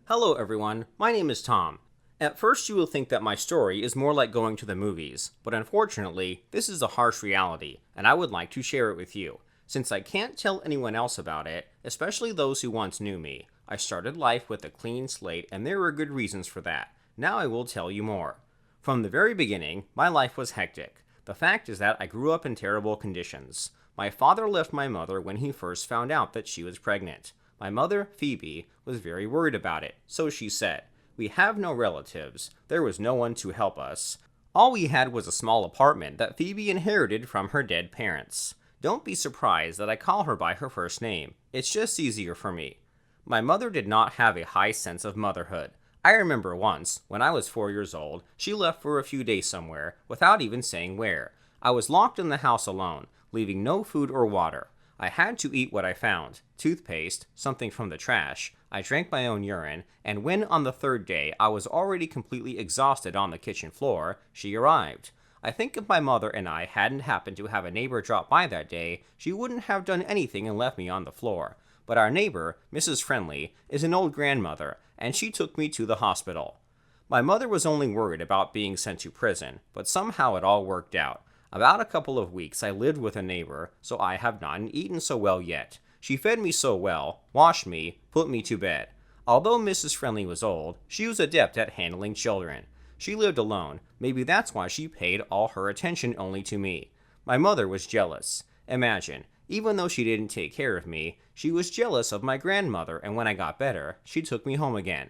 Hello everyone, my name is Tom. At first you will think that my story is more like going to the movies, but unfortunately, this is a harsh reality, and I would like to share it with you. Since I can't tell anyone else about it, especially those who once knew me, I started life with a clean slate and there were good reasons for that. Now I will tell you more. From the very beginning, my life was hectic. The fact is that I grew up in terrible conditions. My father left my mother when he first found out that she was pregnant. My mother, Phoebe, was very worried about it, so she said, "We have no relatives. There was no one to help us. All we had was a small apartment that Phoebe inherited from her dead parents." Don't be surprised that I call her by her first name. It's just easier for me. My mother did not have a high sense of motherhood. I remember once, when I was 4 years old, she left for a few days somewhere, without even saying where. I was locked in the house alone, leaving no food or water. I had to eat what I found, toothpaste, something from the trash. I drank my own urine, and when on the third day I was already completely exhausted on the kitchen floor, she arrived. I think if my mother and I hadn't happened to have a neighbor drop by that day, she wouldn't have done anything and left me on the floor. But our neighbor, Mrs. Friendly, is an old grandmother, and she took me to the hospital. My mother was only worried about being sent to prison, but somehow it all worked out. About a couple of weeks I lived with a neighbor, so I have not eaten so well yet. She fed me so well, washed me, put me to bed. Although Mrs. Friendly was old, she was adept at handling children. She lived alone. Maybe that's why she paid all her attention only to me. My mother was jealous. Imagine, even though she didn't take care of me, she was jealous of my grandmother, and when I got better, she took me home again.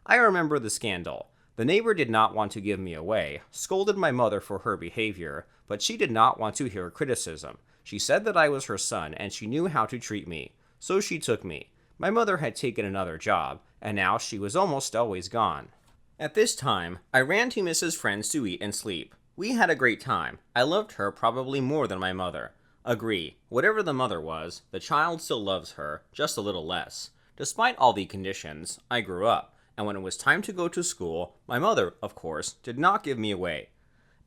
I remember the scandal. The neighbor did not want to give me away, scolded my mother for her behavior, but she did not want to hear criticism. She said that I was her son and she knew how to treat me, so she took me. My mother had taken another job, and now she was almost always gone. At this time, I ran to Mrs. Friend's to eat and sleep. We had a great time. I loved her probably more than my mother. Agree, whatever the mother was, the child still loves her, just a little less. Despite all the conditions, I grew up, and when it was time to go to school, my mother, of course, did not give me away.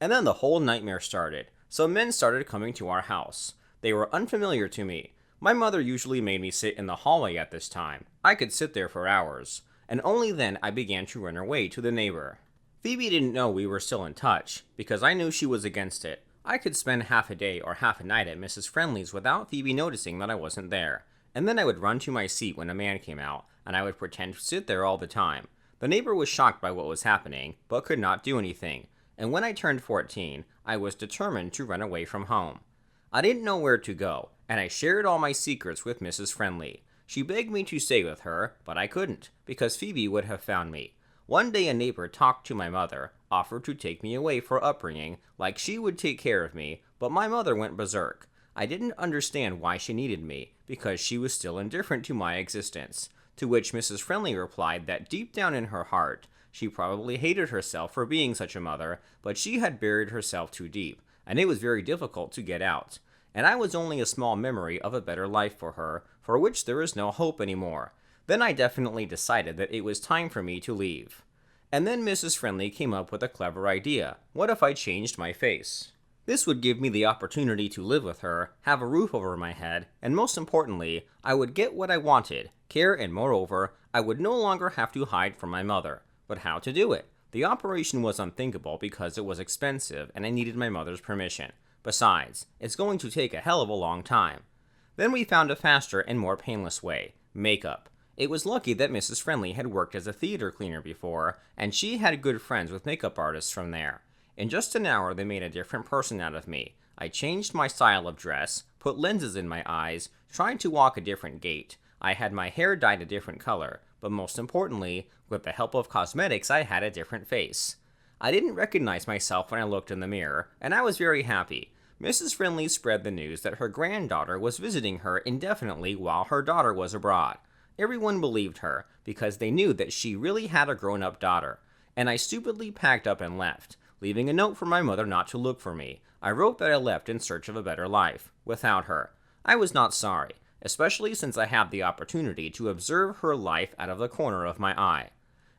And then the whole nightmare started. Some men started coming to our house. They were unfamiliar to me. My mother usually made me sit in the hallway at this time. I could sit there for hours. And only then I began to run away to the neighbor. Phoebe didn't know we were still in touch, because I knew she was against it. I could spend half a day or half a night at Mrs. Friendly's without Phoebe noticing that I wasn't there. And then I would run to my seat when a man came out, and I would pretend to sit there all the time. The neighbor was shocked by what was happening, but could not do anything. And when I turned 14, I was determined to run away from home. I didn't know where to go, and I shared all my secrets with Mrs. Friendly. She begged me to stay with her, but I couldn't, because Phoebe would have found me. One day a neighbor talked to my mother, offered to take me away for upbringing, like she would take care of me, but my mother went berserk. I didn't understand why she needed me, because she was still indifferent to my existence. To which Mrs. Friendly replied that deep down in her heart, she probably hated herself for being such a mother, but she had buried herself too deep, and it was very difficult to get out. And I was only a small memory of a better life for her, for which there is no hope anymore. Then I definitely decided that it was time for me to leave. And then Mrs. Friendly came up with a clever idea. What if I changed my face? This would give me the opportunity to live with her, have a roof over my head, and most importantly, I would get what I wanted, care, and moreover, I would no longer have to hide from my mother. But how to do it? The operation was unthinkable because it was expensive and I needed my mother's permission. Besides, it's going to take a hell of a long time. Then we found a faster and more painless way: makeup. It was lucky that Mrs. Friendly had worked as a theater cleaner before, and she had good friends with makeup artists from there. In just an hour they made a different person out of me. I changed my style of dress, put lenses in my eyes, tried to walk a different gait. I had my hair dyed a different color, but most importantly, with the help of cosmetics I had a different face. I didn't recognize myself when I looked in the mirror, and I was very happy. Mrs. Friendly spread the news that her granddaughter was visiting her indefinitely while her daughter was abroad. Everyone believed her, because they knew that she really had a grown-up daughter. And I stupidly packed up and left, leaving a note for my mother not to look for me. I wrote that I left in search of a better life, without her. I was not sorry, especially since I had the opportunity to observe her life out of the corner of my eye.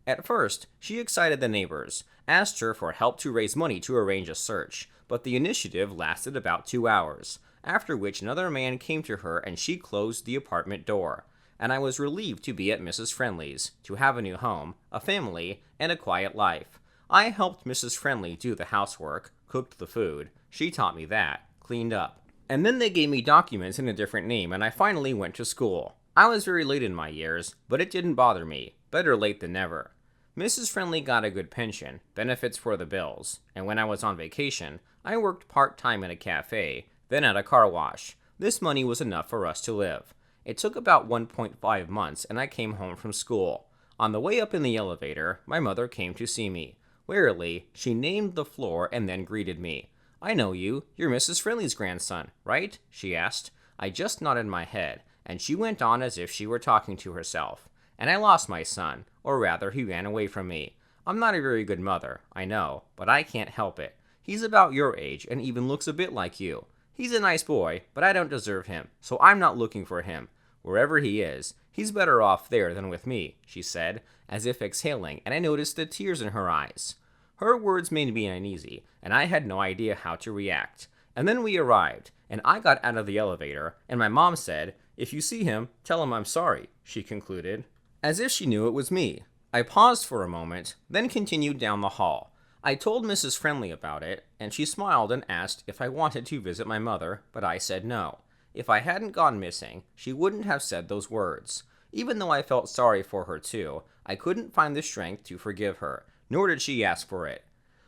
At first, she excited the neighbors, asked her for help to raise money to arrange a search, but the initiative lasted about 2 hours, after which another man came to her and she closed the apartment door. and I was relieved to be at Mrs. Friendly's, to have a new home, a family, and a quiet life. I helped Mrs. Friendly do the housework, cooked the food, she taught me that, cleaned up. And then they gave me documents in a different name, and I finally went to school. I was very late in my years, but it didn't bother me. Better late than never. Mrs. Friendly got a good pension, benefits for the bills, and when I was on vacation, I worked part-time in a cafe, then at a car wash. This money was enough for us to live. It took about 1.5 months, and I came home from school. On the way up in the elevator, my mother came to see me. Warily, she named the floor and then greeted me. "I know you. You're Mrs. Friendly's grandson, right?" she asked. I just nodded my head, and she went on as if she were talking to herself. "And I lost my son, or rather, he ran away from me. I'm not a very good mother, I know, but I can't help it. He's about your age and even looks a bit like you. He's a nice boy, but I don't deserve him, so I'm not looking for him. Wherever he is, he's better off there than with me," she said, as if exhaling, and I noticed the tears in her eyes. Her words made me uneasy, and I had no idea how to react. And then we arrived, and I got out of the elevator, and my mom said, "If you see him, tell him I'm sorry," she concluded, as if she knew it was me. I paused for a moment, then continued down the hall. I told Mrs. Friendly about it, and she smiled and asked if I wanted to visit my mother, but I said no. If I hadn't gone missing, she wouldn't have said those words. Even though I felt sorry for her too, I couldn't find the strength to forgive her, nor did she ask for it.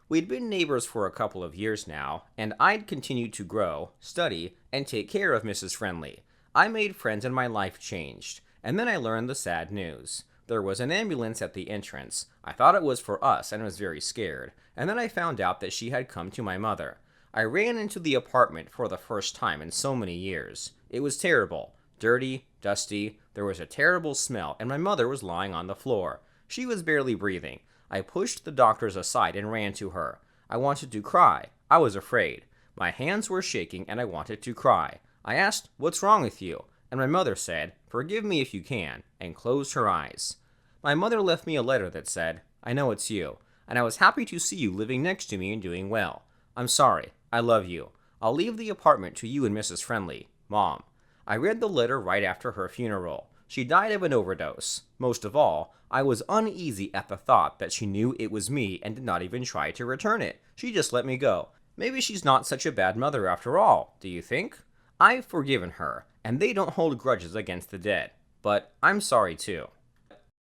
We'd been neighbors for a couple of years now, and I'd continued to grow, study, and take care of Mrs. Friendly. I made friends and my life changed, and then I learned the sad news. There was an ambulance at the entrance. I thought it was for us and was very scared, and then I found out that she had come to my mother. I ran into the apartment for the first time in so many years. It was terrible. Dirty, dusty, there was a terrible smell, and my mother was lying on the floor. She was barely breathing. I pushed the doctors aside and ran to her. I wanted to cry. I was afraid. My hands were shaking and I wanted to cry. I asked, "What's wrong with you?" And my mother said, "Forgive me if you can," and closed her eyes. My mother left me a letter that said, "I know it's you, and I was happy to see you living next to me and doing well. I'm sorry. I love you. I'll leave the apartment to you and Mrs. Friendly. Mom." I read the letter right after her funeral. She died of an overdose. Most of all, I was uneasy at the thought that she knew it was me and did not even try to return it. She just let me go. Maybe she's not such a bad mother after all, do you think? I've forgiven her, and they don't hold grudges against the dead. But I'm sorry too.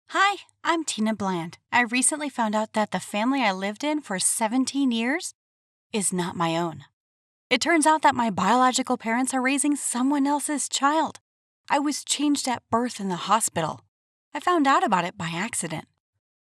Hi, I'm Tina Bland. I recently found out that the family I lived in for 17 years is not my own. It turns out that my biological parents are raising someone else's child. I was changed at birth in the hospital. I found out about it by accident.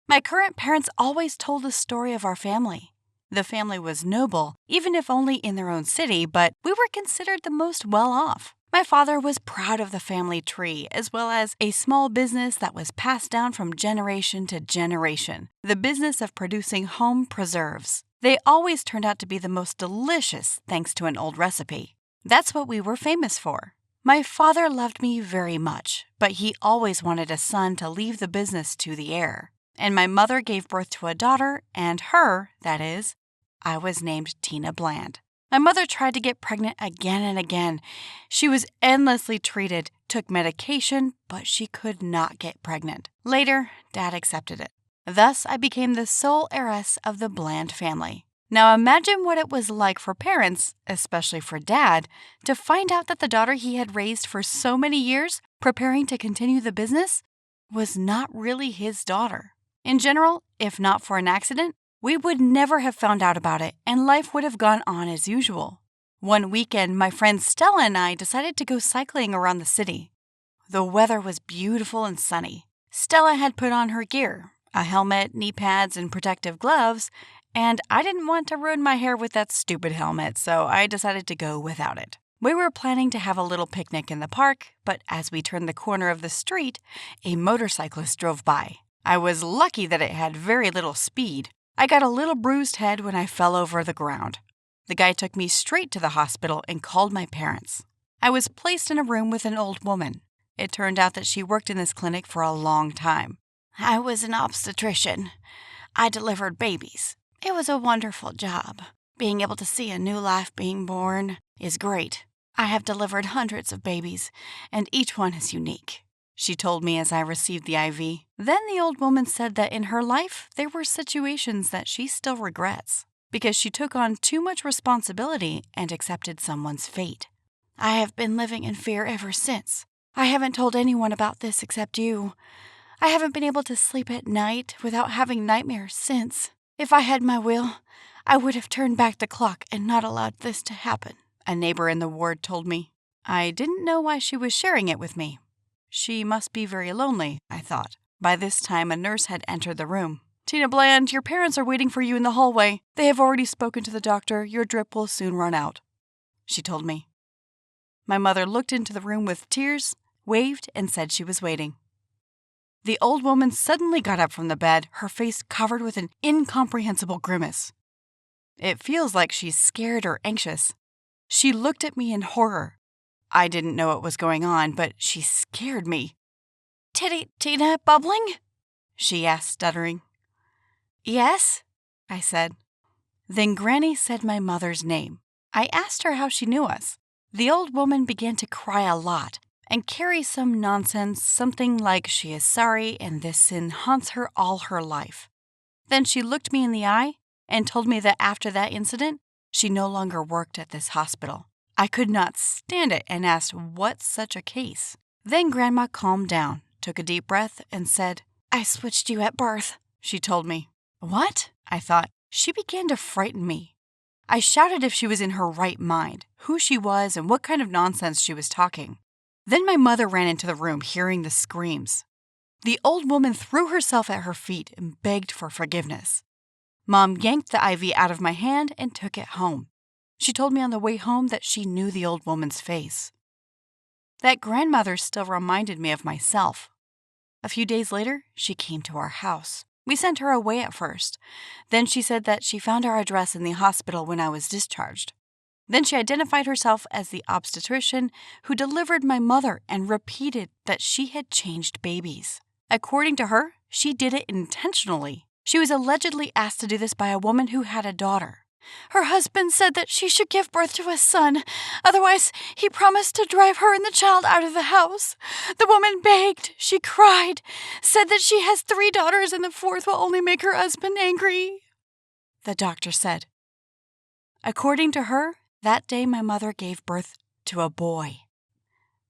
My current parents always told the story of our family. The family was noble, even if only in their own city, but we were considered the most well-off. My father was proud of the family tree, as well as a small business that was passed down from generation to generation, the business of producing home preserves. They always turned out to be the most delicious thanks to an old recipe. That's what we were famous for. My father loved me very much, but he always wanted a son to leave the business to the heir. And my mother gave birth to a daughter, and her, that is, I was named Tina Bland. My mother tried to get pregnant again and again. She was endlessly treated, took medication, but she could not get pregnant. Later, Dad accepted it. Thus, I became the sole heiress of the Bland family. Now imagine what it was like for parents, especially for Dad, to find out that the daughter he had raised for so many years, preparing to continue the business, was not really his daughter. In general, if not for an accident, we would never have found out about it, and life would have gone on as usual. One weekend, my friend Stella and I decided to go cycling around the city. The weather was beautiful and sunny. Stella had put on her gear, a helmet, knee pads, and protective gloves, and I didn't want to ruin my hair with that stupid helmet, so I decided to go without it. We were planning to have a little picnic in the park, but as we turned the corner of the street, a motorcyclist drove by. I was lucky that it had very little speed. I got a little bruised head when I fell over the ground. The guy took me straight to the hospital and called my parents. I was placed in a room with an old woman. It turned out that she worked in this clinic for a long time. I was an obstetrician. I delivered babies. It was a wonderful job. Being able to see a new life being born is great. I have delivered hundreds of babies, and each one is unique. she told me as I received the IV. Then the old woman said that in her life, there were situations that she still regrets because she took on too much responsibility and accepted someone's fate. I have been living in fear ever since. I haven't told anyone about this except you. I haven't been able to sleep at night without having nightmares since. If I had my will, I would have turned back the clock and not allowed this to happen, a neighbor in the ward told me. I didn't know why she was sharing it with me. She must be very lonely, I thought. By this time, a nurse had entered the room. Tina Bland, your parents are waiting for you in the hallway. They have already spoken to the doctor. Your drip will soon run out, she told me. My mother looked into the room with tears, waved, and said she was waiting. The old woman suddenly got up from the bed, her face covered with an incomprehensible grimace. It feels like she's scared or anxious. She looked at me in horror. I didn't know what was going on, but she scared me. Tina, bubbling? She asked, stuttering. Yes, I said. Then Granny said my mother's name. I asked her how she knew us. The old woman began to cry a lot and carry some nonsense, something like she is sorry and this sin haunts her all her life. Then she looked me in the eye and told me that after that incident, she no longer worked at this hospital. I could not stand it and asked what's such a case. Then Grandma calmed down, took a deep breath, and said, I switched you at birth, she told me. What? I thought. She began to frighten me. I shouted if she was in her right mind, who she was and what kind of nonsense she was talking. Then my mother ran into the room, hearing the screams. The old woman threw herself at her feet and begged for forgiveness. Mom yanked the IV out of my hand and took it home. She told me on the way home that she knew the old woman's face. That grandmother still reminded me of myself. A few days later, she came to our house. We sent her away at first. Then she said that she found our address in the hospital when I was discharged. Then she identified herself as the obstetrician who delivered my mother and repeated that she had changed babies. According to her, she did it intentionally. She was allegedly asked to do this by a woman who had a daughter. Her husband said that she should give birth to a son. Otherwise, he promised to drive her and the child out of the house. The woman begged. She cried, said that she has 3 daughters and the 4th will only make her husband angry. The doctor said. According to her, that day my mother gave birth to a boy.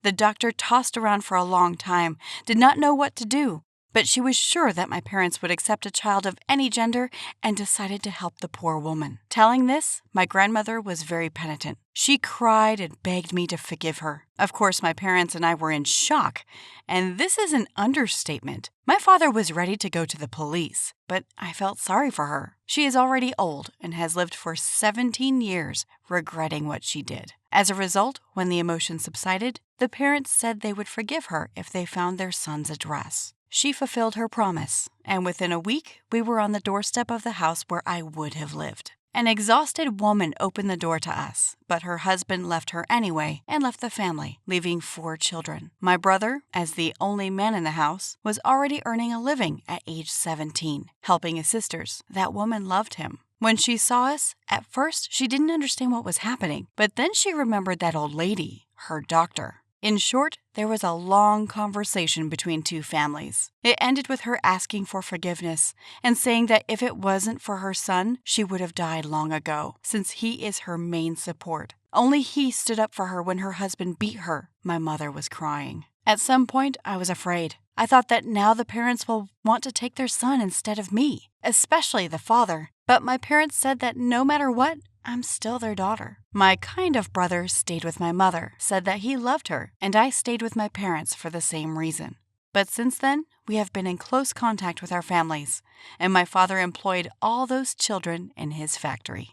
The doctor tossed around for a long time, did not know what to do, but she was sure that my parents would accept a child of any gender and decided to help the poor woman. Telling this, my grandmother was very penitent. She cried and begged me to forgive her. Of course, my parents and I were in shock, and this is an understatement. My father was ready to go to the police, but I felt sorry for her. She is already old and has lived for 17 years regretting what she did. As a result, when the emotion subsided, the parents said they would forgive her if they found their son's address. She fulfilled her promise, and within a week, we were on the doorstep of the house where I would have lived. An exhausted woman opened the door to us, but her husband left her anyway and left the family, leaving 4 children. My brother, as the only man in the house, was already earning a living at age 17, helping his sisters. That woman loved him. When she saw us, at first she didn't understand what was happening, but then she remembered that old lady, her doctor. In short, there was a long conversation between 2 families. It ended with her asking for forgiveness and saying that if it wasn't for her son, she would have died long ago, since he is her main support. Only he stood up for her when her husband beat her. My mother was crying. At some point, I was afraid. I thought that now the parents will want to take their son instead of me, especially the father. But my parents said that no matter what, I'm still their daughter. My kind of brother stayed with my mother, said that he loved her, and I stayed with my parents for the same reason. But since then, we have been in close contact with our families, and my father employed all those children in his factory.